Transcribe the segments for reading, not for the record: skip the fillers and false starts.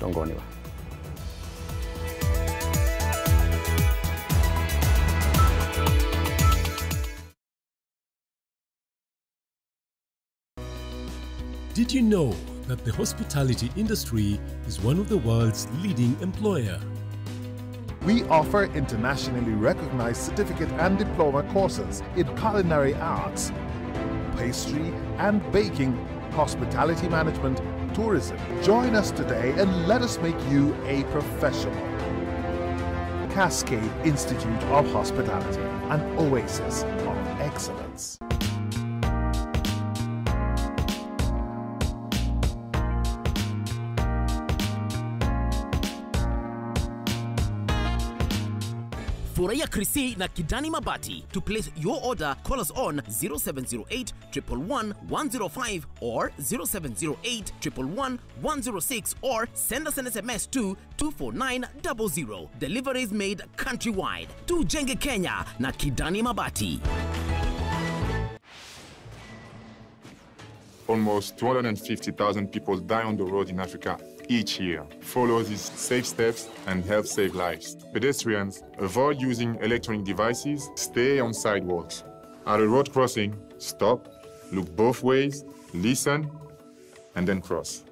Tongoniwa. Did you know that the hospitality industry is one of the world's leading employer? We offer internationally recognized certificate and diploma courses in culinary arts, pastry and baking, hospitality management, tourism. Join us today and let us make you a professional. Cascade Institute of Hospitality, an oasis of excellence. Furahia Krisi na Kidani Mabati. To place your order, call us on 0708 111 105 or 0708 111 106 or send us an SMS to 24900. Deliveries made countrywide. Tujenge Kenya na Kidani Mabati. Almost 250,000 people die on the road in Africa each year. Follow these safe steps and help save lives. Pedestrians, avoid using electronic devices, stay on sidewalks. At a road crossing, stop, look both ways, listen, and then cross.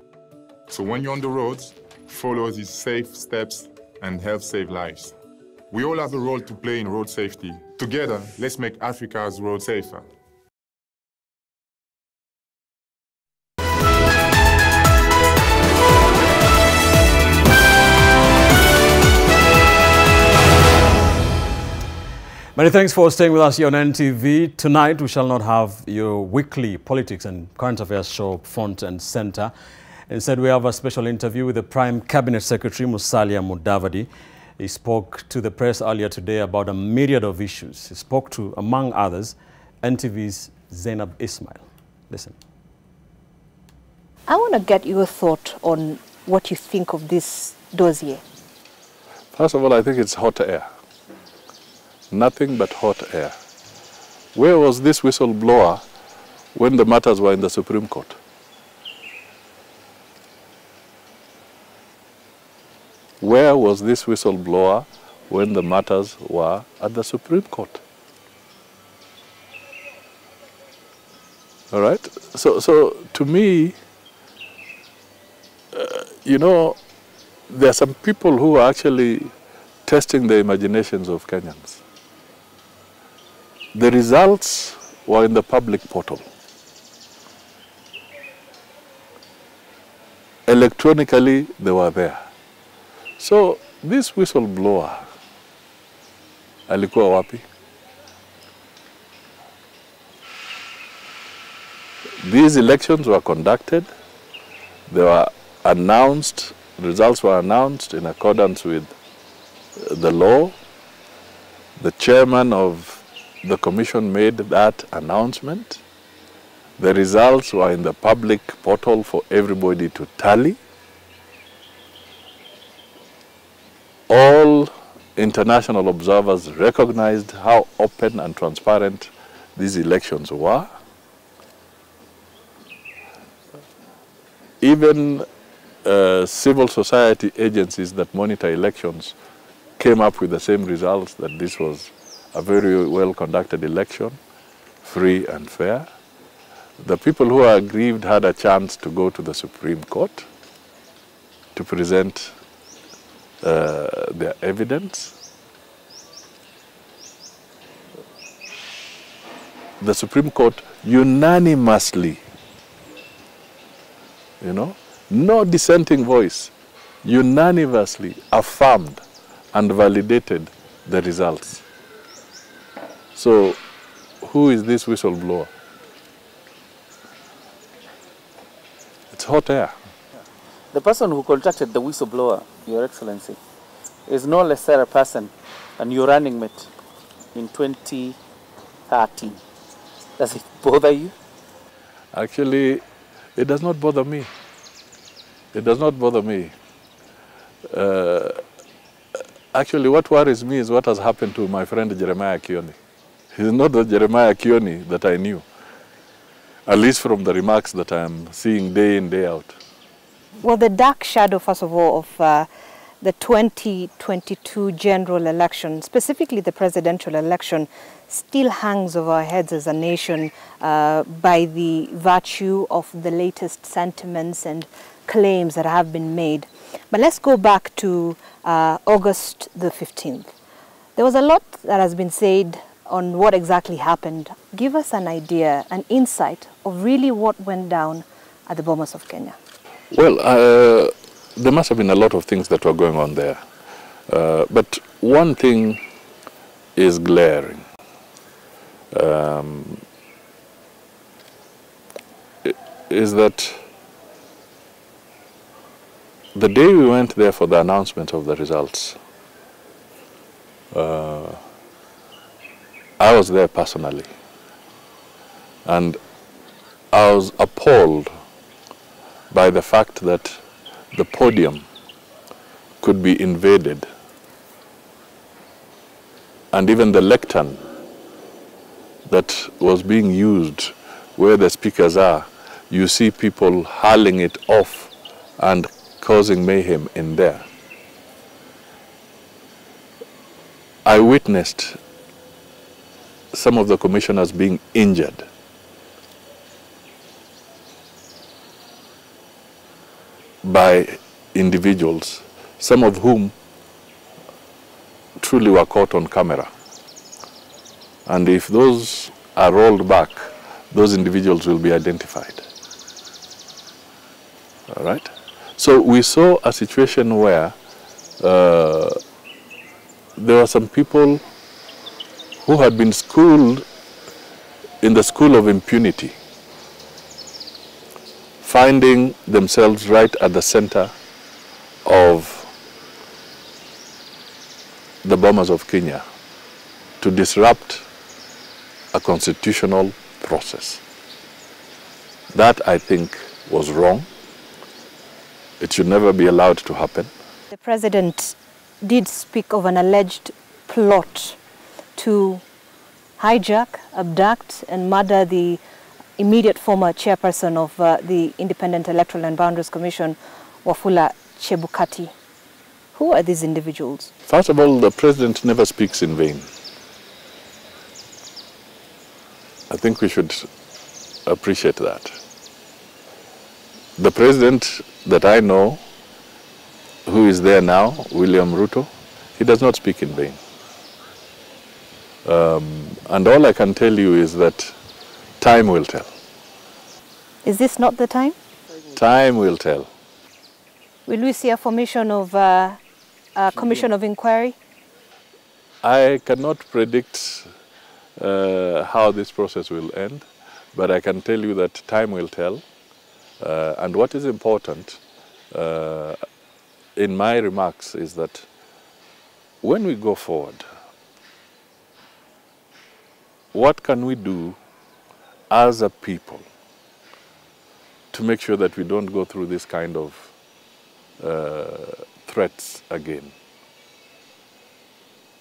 So when you're on the roads, follow these safe steps and help save lives. We all have a role to play in road safety. Together, let's make Africa's road safer. Many thanks for staying with us here on NTV. Tonight, we shall not have your weekly politics and current affairs show front and center. Instead, we have a special interview with the Prime Cabinet Secretary, Musalia Mudavadi. He spoke to the press earlier today about a myriad of issues. He spoke to, among others, NTV's Zainab Ismail. Listen. I want to get your thought on what you think of this dossier. First of all, I think it's hot air. Nothing but hot air. Where was this whistleblower when the matters were in the Supreme Court? Where was this whistleblower when the matters were at the Supreme Court? All right? So to me, you know, there are some people who are actually testing the imaginations of Kenyans. The results were in the public portal. Electronically, they were there. So this whistleblower, alikuwa wapi? These elections were conducted. They were announced, results were announced in accordance with the law. The chairman of the commission made that announcement. The results were in the public portal for everybody to tally. All international observers recognized how open and transparent these elections were. Even civil society agencies that monitor elections came up with the same results, that this was a very well-conducted election, free and fair. The people who are aggrieved had a chance to go to the Supreme Court to present their evidence. The Supreme Court unanimously, you know, no dissenting voice, unanimously affirmed and validated the results. So, who is this whistleblower? It's hot air. The person who contracted the whistleblower, Your Excellency, is no lesser a person than your running mate in 2013. Does it bother you? Actually, it does not bother me. It does not bother me. Actually, what worries me is what has happened to my friend Jeremiah Kioni. He's not the Jeremiah Kioni that I knew, at least from the remarks that I am seeing day in, day out. Well, the dark shadow, first of all, of the 2022 general election, specifically the presidential election, still hangs over our heads as a nation by the virtue of the latest sentiments and claims that have been made. But let's go back to August the 15th. There was a lot that has been said on what exactly happened. Give us an idea, an insight of really what went down at the Bomas of Kenya. Well, there must have been a lot of things that were going on there. But one thing is glaring. Is that the day we went there for the announcement of the results, I was there personally, and I was appalled by the fact that the podium could be invaded, and even the lectern that was being used where the speakers are, you see people hurling it off and causing mayhem in there. I witnessed some of the commissioners being injured. By individuals, some of whom truly were caught on camera. And if those are rolled back, those individuals will be identified. All right? So we saw a situation where there were some people who had been schooled in the school of impunity, finding themselves right at the center of the Bomas of Kenya to disrupt a constitutional process. That, I think, was wrong. It should never be allowed to happen. The president did speak of an alleged plot to hijack, abduct, and murder the immediate former chairperson of the Independent Electoral and Boundaries Commission, Wafula Chebukati. Who are these individuals? First of all, the president never speaks in vain. I think we should appreciate that. The president that I know, who is there now, William Ruto, he does not speak in vain. And all I can tell you is that time will tell. Is this not the time? Time will tell. Will we see a formation of a commission of inquiry? I cannot predict how this process will end, but I can tell you that time will tell. And what is important in my remarks is that when we go forward, what can we do as a people to make sure that we don't go through this kind of threats again?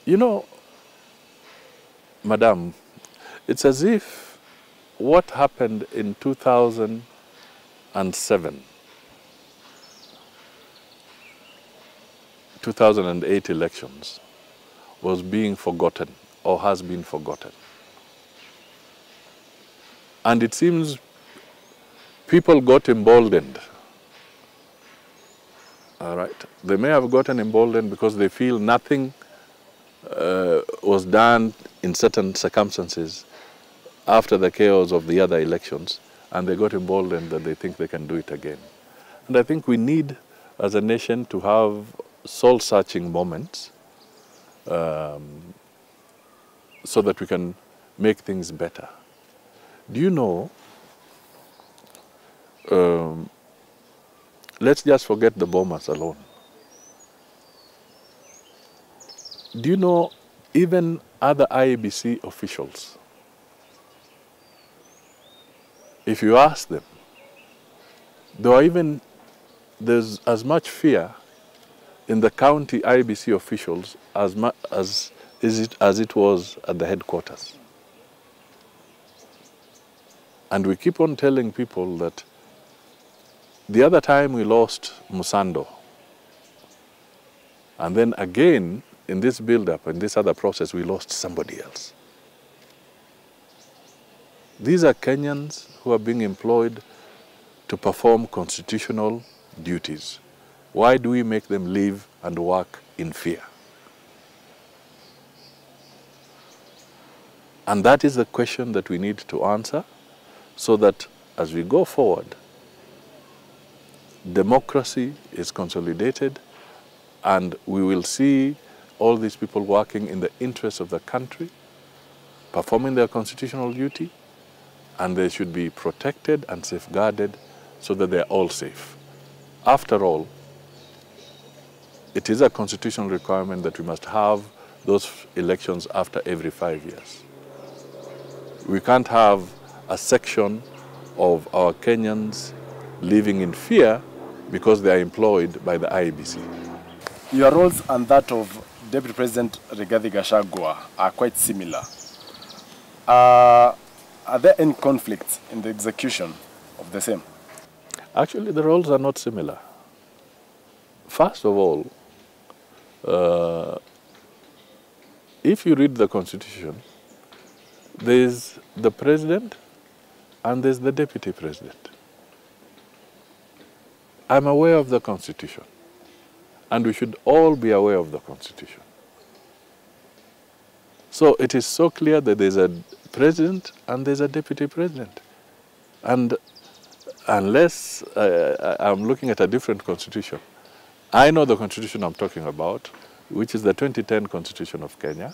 You know, Madam, it's as if what happened in 2007, 2008 elections was being forgotten or has been forgotten. And it seems people got emboldened. All right. They may have gotten emboldened because they feel nothing was done in certain circumstances after the chaos of the other elections, and they got emboldened that they think they can do it again. And I think we need, as a nation, to have soul-searching moments so that we can make things better. Do you know, let's just forget the Bomas alone. Do you know, even other IEBC officials, if you ask them, there's as much fear in the county IEBC officials as it was at the headquarters. And we keep on telling people that The other time we lost Musando. And then again, in this build-up, in this other process, we lost somebody else. These are Kenyans who are being employed to perform constitutional duties. Why do we make them live and work in fear? And that is the question that we need to answer, so that as we go forward, democracy is consolidated and we will see all these people working in the interest of the country, performing their constitutional duty, and they should be protected and safeguarded so that they're all safe. After all, it is a constitutional requirement that we must have those elections after every 5 years. We can't have a section of our Kenyans living in fear because they are employed by the IEBC. Your roles and that of Deputy President Rigathi Gachagua are quite similar. Are there any conflicts in the execution of the same? Actually, the roles are not similar. First of all, if you read the Constitution, there's the President and there's the Deputy President. I'm aware of the Constitution, and we should all be aware of the Constitution. So it is so clear that there's a President and there's a Deputy President. And unless I'm looking at a different Constitution, I know the Constitution I'm talking about, which is the 2010 Constitution of Kenya,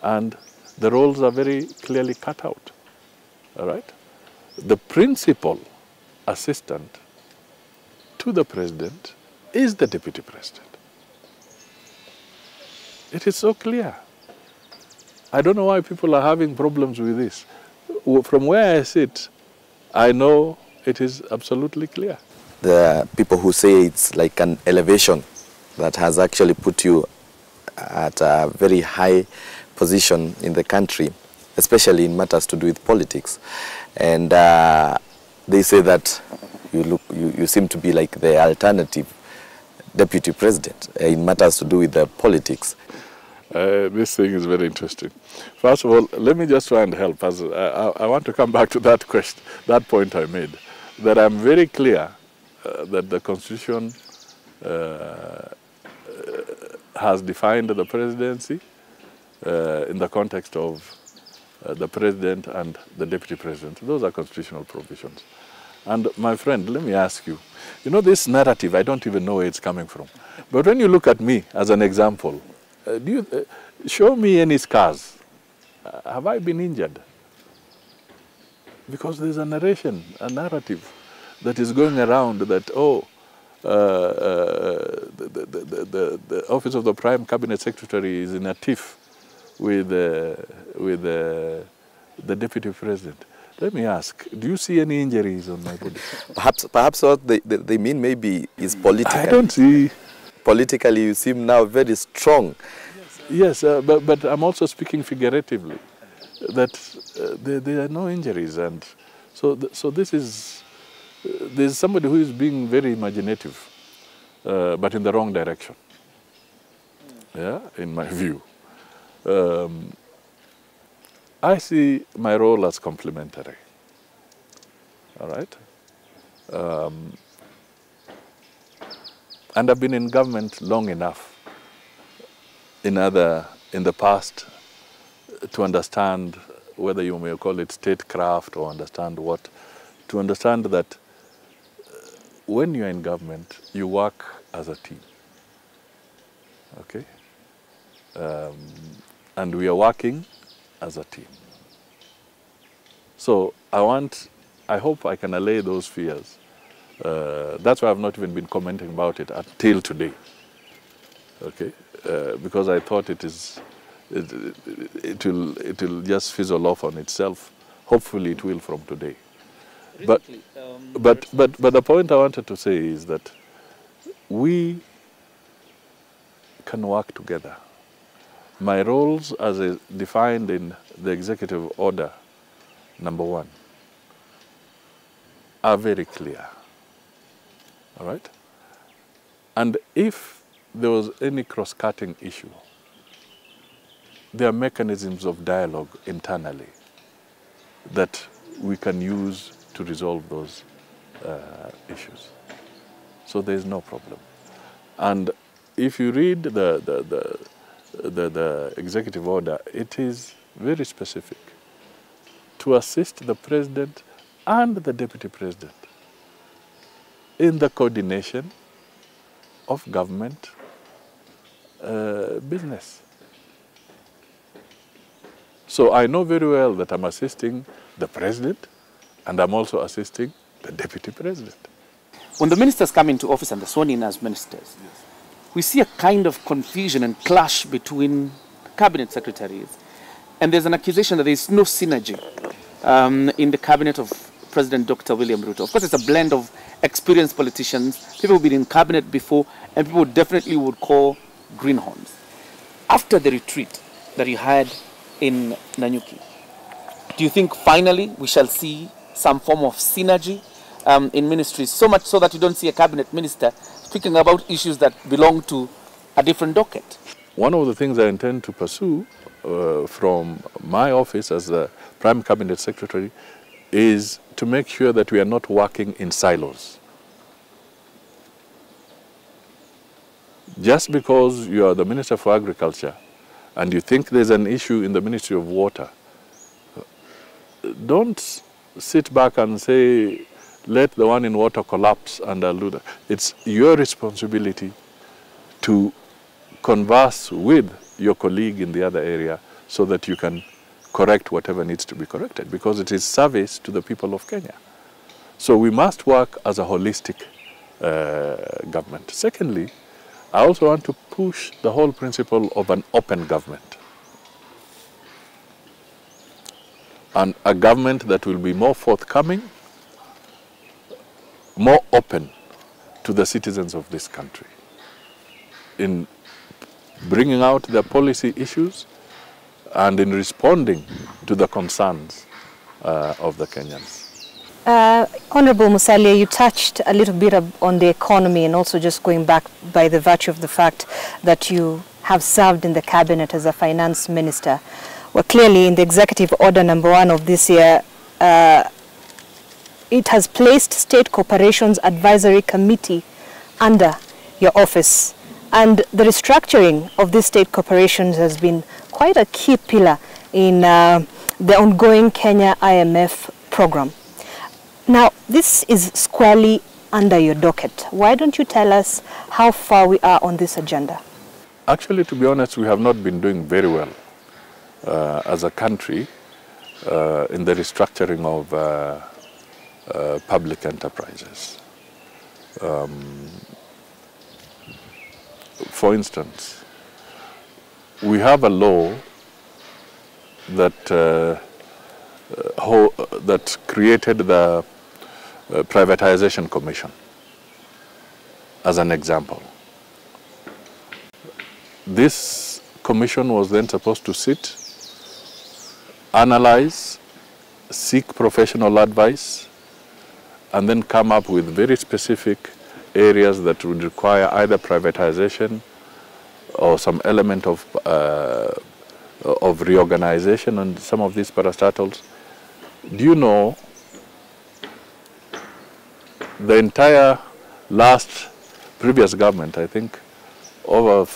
and the roles are very clearly cut out, all right? The principal assistant to the President is the Deputy President. It is so clear. I don't know why people are having problems with this. From where I sit, I know it is absolutely clear. There are people who say it's like an elevation that has actually put you at a very high position in the country, especially in matters to do with politics. And they say that you seem to be like the alternative deputy president in matters to do with the politics. This thing is very interesting. First of all, let me just try and help. As I want to come back to that question, that point I made, that I'm very clear that the Constitution has defined the presidency in the context of the president and the deputy president. Those are constitutional provisions. And my friend, let me ask you, you know this narrative, I don't even know where it's coming from. But when you look at me as an example, show me any scars. Have I been injured? Because there's a narration, a narrative that is going around that, oh, the office of the Prime Cabinet Secretary is in a tiff with the Deputy President. Let me ask, do you see any injuries on my body? Perhaps what they mean maybe is political. I don't see. Politically, you seem now very strong. Yes, but I'm also speaking figuratively, that there are no injuries. And so this is, there's somebody who is being very imaginative, but in the wrong direction, yeah, in my view. I see my role as complementary, all right? And I've been in government long enough in the past to understand, whether you may call it statecraft or understand what, to understand that when you're in government, you work as a team, okay? And we are working as a team. So I hope I can allay those fears. That's why I've not even been commenting about it until today, okay? Because I thought it will just fizzle off on itself. Hopefully it will from today. But the point I wanted to say is that we can work together. My roles as defined in the executive order, number 1, are very clear. all right? And if there was any cross-cutting issue, there are mechanisms of dialogue internally that we can use to resolve those issues. So there's no problem. And if you read the executive order, it is very specific to assist the president and the deputy president in the coordination of government business. So I know very well that I'm assisting the president and I'm also assisting the deputy president. When the ministers come into office and they're sworn in as ministers, we see a kind of confusion and clash between cabinet secretaries. And there's an accusation that there's no synergy in the cabinet of President Dr. William Ruto. Of course, it's a blend of experienced politicians, people who've been in cabinet before, and people who definitely would call greenhorns. After the retreat that you had in Nanyuki, do you think finally we shall see some form of synergy in ministries, so much so that you don't see a cabinet minister speaking about issues that belong to a different docket? One of the things I intend to pursue from my office as the Prime Cabinet Secretary is to make sure that we are not working in silos. Just because you are the Minister for Agriculture and you think there's an issue in the Ministry of Water, don't sit back and say, let the one in water collapse and allude. It's your responsibility to converse with your colleague in the other area so that you can correct whatever needs to be corrected, because it is service to the people of Kenya. So we must work as a holistic government. Secondly, I also want to push the whole principle of an open government. And a government that will be more forthcoming, more open to the citizens of this country in bringing out their policy issues and in responding to the concerns of the Kenyans. Honorable Musalia, you touched a little bit on the economy and also just going back by the virtue of the fact that you have served in the cabinet as a finance minister. Well, clearly in the executive order number 1 of this year, it has placed State Corporations Advisory Committee under your office. And the restructuring of these state corporations has been quite a key pillar in the ongoing Kenya IMF program. Now, this is squarely under your docket. Why don't you tell us how far we are on this agenda? Actually, to be honest, we have not been doing very well as a country in the restructuring of public enterprises. For instance, we have a law that that created the Privatization Commission, as an example. This commission was then supposed to sit, analyze, seek professional advice, and then come up with very specific areas that would require either privatization or some element of reorganization on some of these parastatals. Do you know the entire previous government, I think, over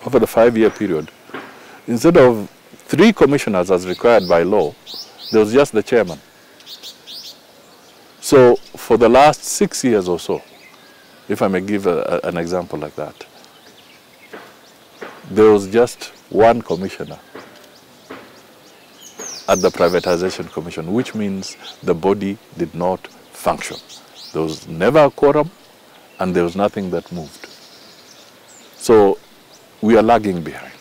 over the 5-year period, instead of 3 commissioners as required by law, there was just the chairman. So for the last 6 years or so, if I may give an example like that, there was just 1 commissioner at the Privatization Commission, which means the body did not function. There was never a quorum and there was nothing that moved. So we are lagging behind.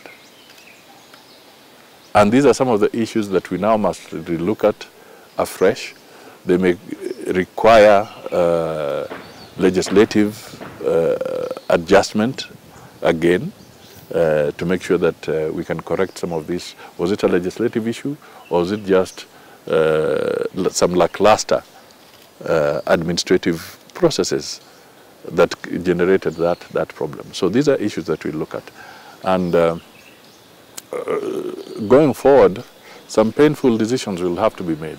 And these are some of the issues that we now must relook at afresh. They may require legislative adjustment again to make sure that we can correct some of these. Was it a legislative issue, or was it just some lackluster administrative processes that generated that problem. So these are issues that we look at. And going forward, some painful decisions will have to be made.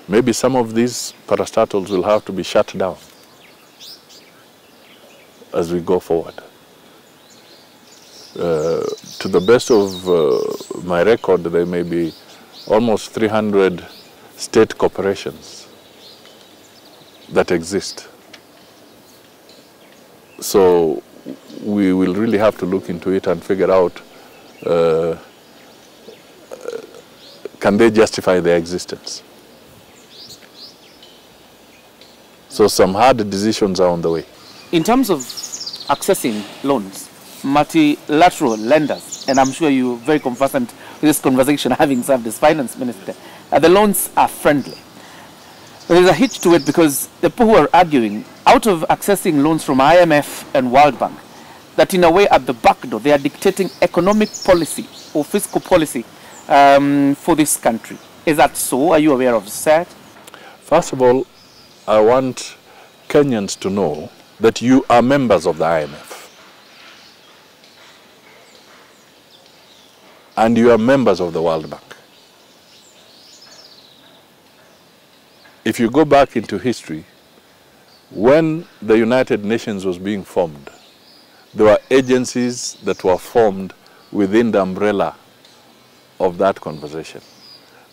Maybe some of these parastatals will have to be shut down as we go forward. To the best of my record, there may be almost 300 state corporations that exist. So we will really have to look into it and figure out, can they justify their existence? So some hard decisions are on the way. In terms of accessing loans, multilateral lenders, and I'm sure you're very conversant with this conversation having served as finance minister, the loans are friendly. But there's a hitch to it because the people who are arguing out of accessing loans from IMF and World Bank, that in a way at the back door they are dictating economic policy or fiscal policy for this country. Is that so? Are you aware of that? First of all, I want Kenyans to know that you are members of the IMF. And you are members of the World Bank. If you go back into history, when the United Nations was being formed, there were agencies that were formed within the umbrella of that conversation.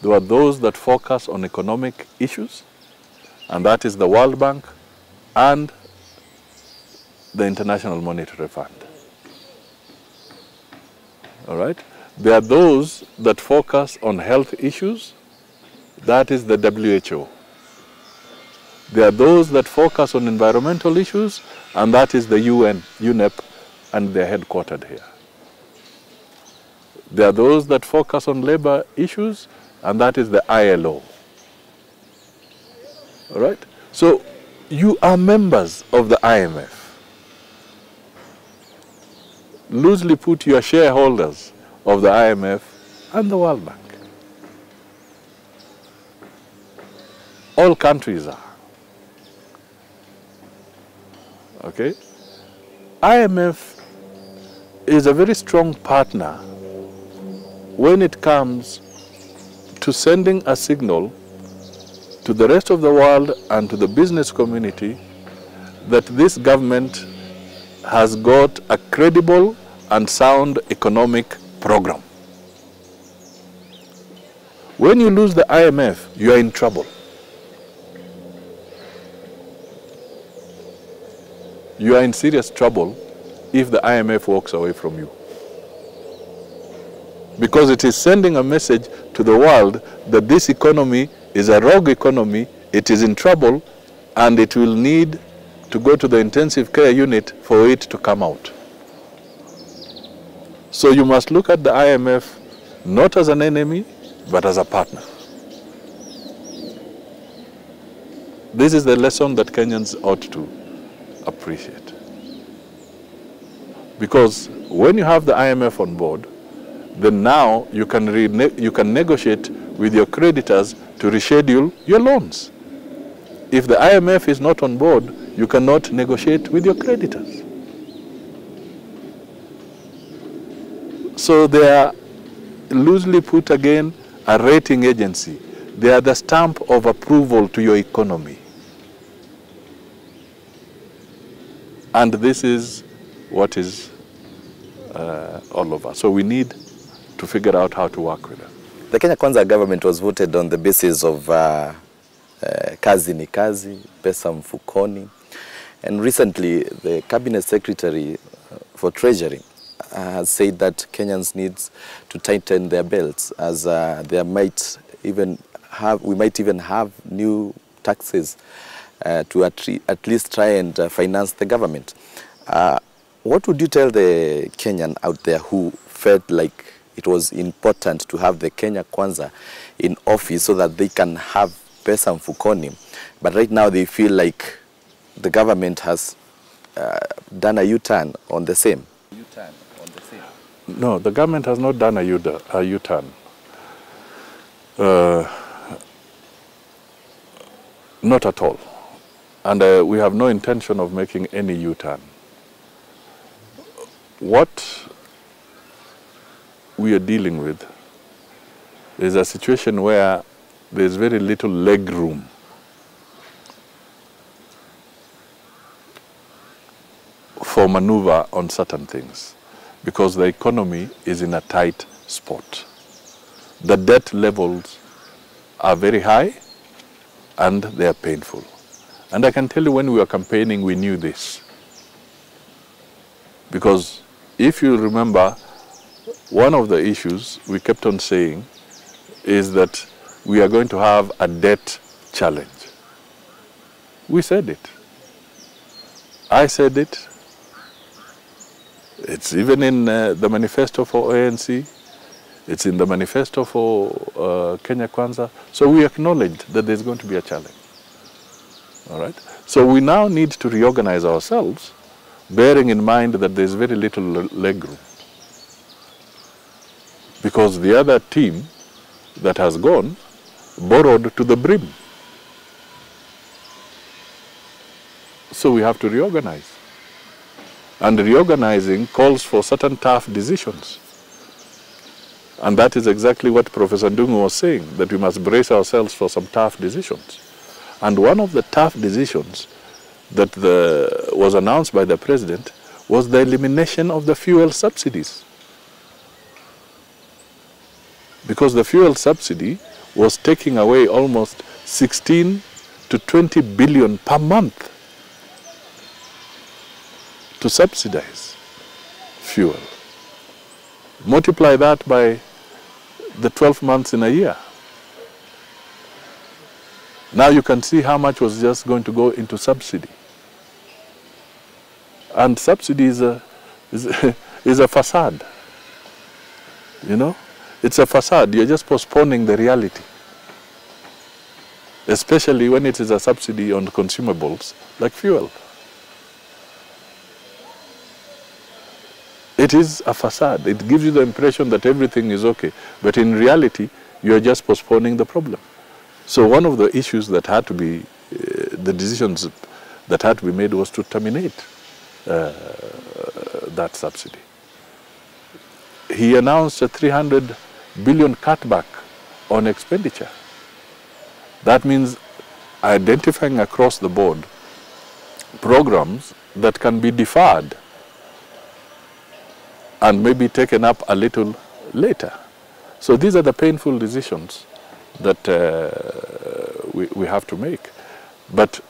There were those that focus on economic issues, and that is the World Bank and the International Monetary Fund. All right? There are those that focus on health issues, that is the WHO. There are those that focus on environmental issues, and that is the UN, UNEP, and they're headquartered here. There are those that focus on labor issues, and that is the ILO. All right? So you are members of the IMF. Loosely put, you are shareholders of the IMF and the World Bank. All countries are. Okay? IMF is a very strong partner when it comes to sending a signal to the rest of the world and to the business community that this government has got a credible and sound economic program. When you lose the IMF, you are in trouble. You are in serious trouble if the IMF walks away from you. Because it is sending a message to the world that this economy is a rogue economy, it is in trouble, and it will need to go to the intensive care unit for it to come out. So you must look at the IMF not as an enemy, but as a partner. This is the lesson that Kenyans ought to appreciate. Because when you have the IMF on board, then now you can negotiate with your creditors to reschedule your loans. If the IMF is not on board, you cannot negotiate with your creditors. So they are, loosely put again, a rating agency. They are the stamp of approval to your economy. And this is what is all over. So we need to figure out how to work with them. The Kenya Kwanza government was voted on the basis of kazi ni kazi, pesa mfukoni. And recently, the Cabinet Secretary for Treasury has said that Kenyans need to tighten their belts, as we might even have new taxes to at least try and finance the government. What would you tell the Kenyan out there who felt like it was important to have the Kenya Kwanza in office so that they can have pesa mfukoni, but right now they feel like the government has done a U-turn on the same? No, the government has not done a U-turn. Not at all. And we have no intention of making any U-turn. What we are dealing with is a situation where there's very little leg room for maneuver on certain things, because the economy is in a tight spot. The debt levels are very high and they are painful. And I can tell you, when we were campaigning, we knew this. Because if you remember, one of the issues we kept on saying is that we are going to have a debt challenge. We said it. I said it. It's even in the manifesto for ANC. It's in the manifesto for Kenya Kwanza. So we acknowledged that there's going to be a challenge. All right? So we now need to reorganize ourselves, bearing in mind that there's very little leg room. Because the other team that has gone borrowed to the brim. So we have to reorganize. And reorganizing calls for certain tough decisions. And that is exactly what Professor Ndungu was saying, that we must brace ourselves for some tough decisions. And one of the tough decisions that was announced by the President was the elimination of the fuel subsidies. Because the fuel subsidy was taking away almost 16 to 20 billion per month to subsidize fuel. Multiply that by the 12 months in a year. Now you can see how much was just going to go into subsidy. And subsidy is a facade. You know? It's a facade. You're just postponing the reality. Especially when it is a subsidy on consumables like fuel. It is a facade. It gives you the impression that everything is okay. But in reality, you're just postponing the problem. So one of the issues that had to be, the decisions that had to be made was to terminate that subsidy. He announced a 300 billion cutback on expenditure. That means identifying across the board programs that can be deferred and maybe taken up a little later. So these are the painful decisions that we have to make. But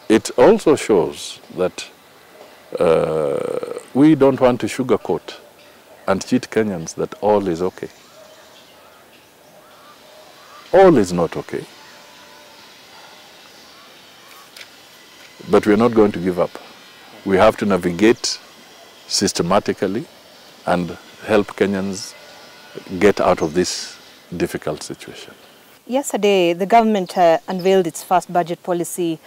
it also shows that we don't want to sugarcoat and cheat Kenyans that all is okay. All is not okay. But we're not going to give up. We have to navigate systematically and help Kenyans get out of this difficult situation. Yesterday, the government unveiled its first budget policy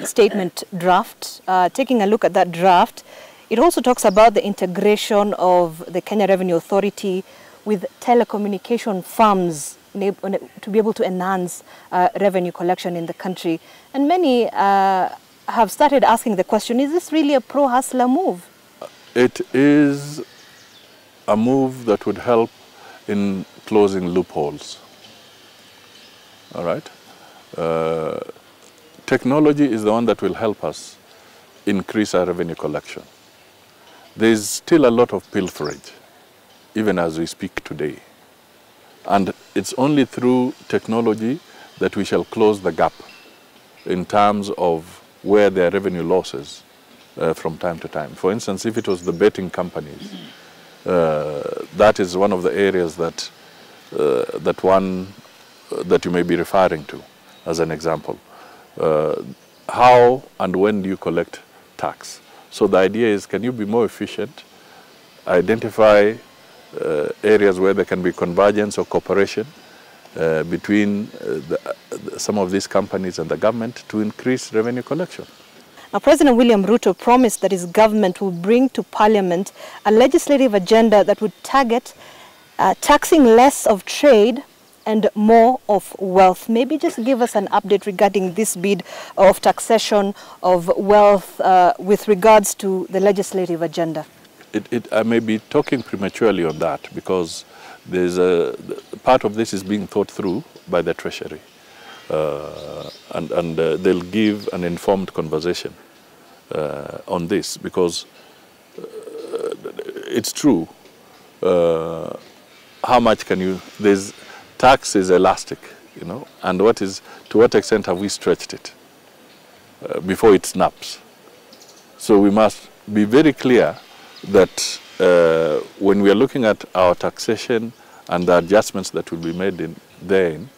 statement draft. Taking a look at that draft, it also talks about the integration of the Kenya Revenue Authority with telecommunication firms to be able to enhance revenue collection in the country. And many have started asking the question, is this really a pro-hustler move? It is a move that would help in closing loopholes. All right? Technology is the one that will help us increase our revenue collection. There's still a lot of pilferage, even as we speak today. And it's only through technology that we shall close the gap in terms of where there are revenue losses from time to time. For instance, if it was the betting companies, that is one of the areas that that you may be referring to as an example. How and when do you collect tax? So the idea is, can you be more efficient, identify areas where there can be convergence or cooperation between some of these companies and the government to increase revenue collection. Now, President William Ruto promised that his government will bring to Parliament a legislative agenda that would target taxing less of trade and more of wealth. Maybe just give us an update regarding this bid of taxation of wealth with regards to the legislative agenda. I may be talking prematurely on that because there's part of this is being thought through by the Treasury, and they'll give an informed conversation on this, because it's true. How much can you? Tax is elastic, you know, and to what extent have we stretched it before it snaps? So we must be very clear that when we are looking at our taxation and the adjustments that will be made therein,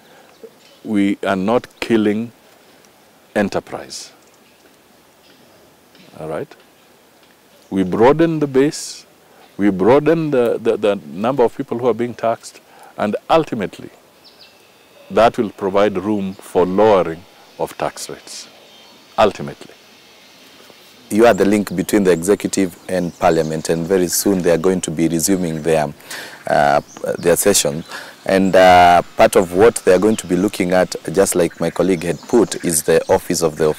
we are not killing enterprise. All right? We broaden the base, we broaden the number of people who are being taxed, and ultimately that will provide room for lowering of tax rates, ultimately. You are the link between the executive and parliament, and very soon they are going to be resuming their session. And part of what they are going to be looking at, just like my colleague had put, is the office of the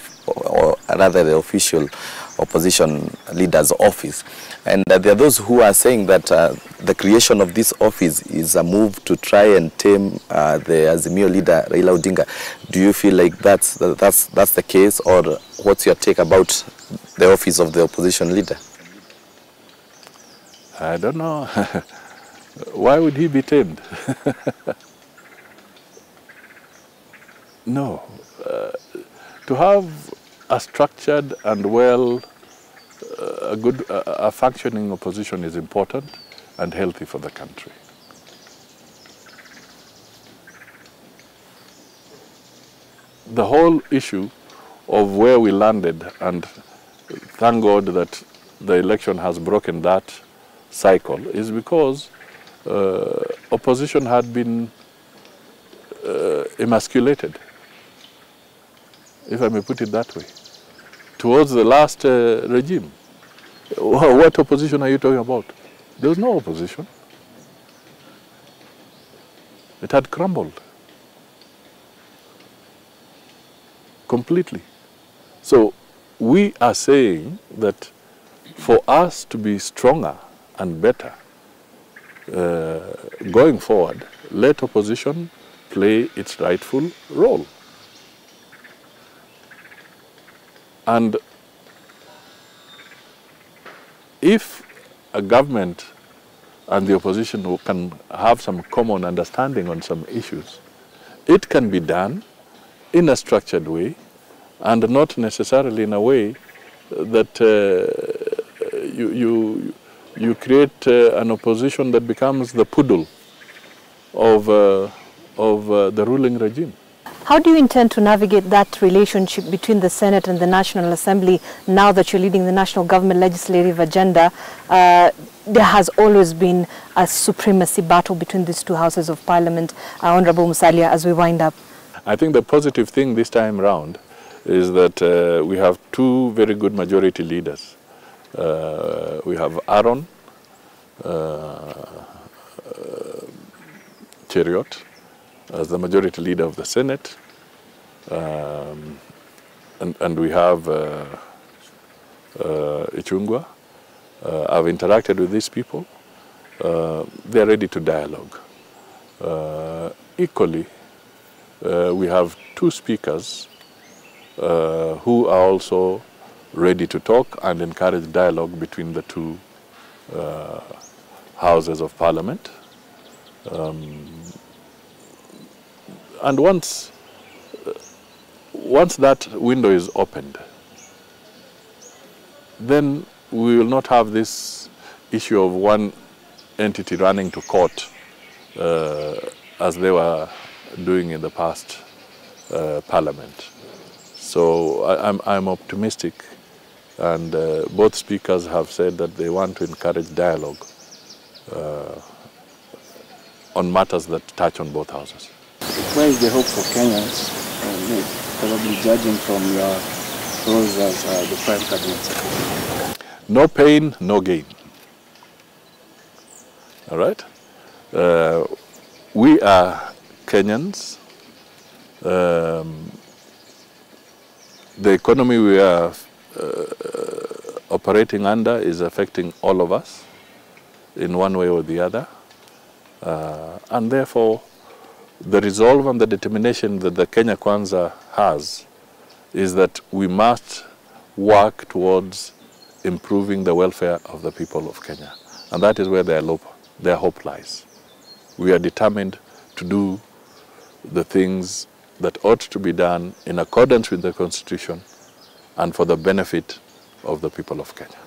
official opposition leader's office. And there are those who are saying that the creation of this office is a move to try and tame the Azimio leader Raila Odinga. Do you feel like that's the case, or what's your take about the office of the opposition leader? I don't know. Why would he be tamed? No. To have a structured and a functioning opposition is important and healthy for the country. The whole issue of where we landed, and thank God that the election has broken that cycle, is because opposition had been emasculated, if I may put it that way, towards the last regime. What opposition are you talking about? There was no opposition. It had crumbled completely. So we are saying that for us to be stronger and better going forward, let opposition play its rightful role. And if a government and the opposition can have some common understanding on some issues, it can be done in a structured way, and not necessarily in a way that you create an opposition that becomes the poodle of the ruling regime. How do you intend to navigate that relationship between the Senate and the National Assembly now that you're leading the national government legislative agenda? There has always been a supremacy battle between these two houses of parliament. Honorable Musalia, as we wind up. I think the positive thing this time round is that we have two very good majority leaders. We have Aaron Cheriot as the majority leader of the Senate, and we have Ichung'wah. I've interacted with these people. They're ready to dialogue. Equally, we have two speakers who are also ready to talk and encourage dialogue between the two houses of parliament. And once that window is opened, then we will not have this issue of one entity running to court as they were doing in the past parliament. So I'm optimistic, and both speakers have said that they want to encourage dialogue on matters that touch on both houses. Where is the hope for Kenyans, probably judging from your roles as the Prime Cabinet Secretary? No pain, no gain. All right? We are Kenyans. The economy we are operating under is affecting all of us in one way or the other. And therefore, the resolve and the determination that the Kenya Kwanza has is that we must work towards improving the welfare of the people of Kenya. And that is where their hope lies. We are determined to do the things that ought to be done in accordance with the Constitution and for the benefit of the people of Kenya.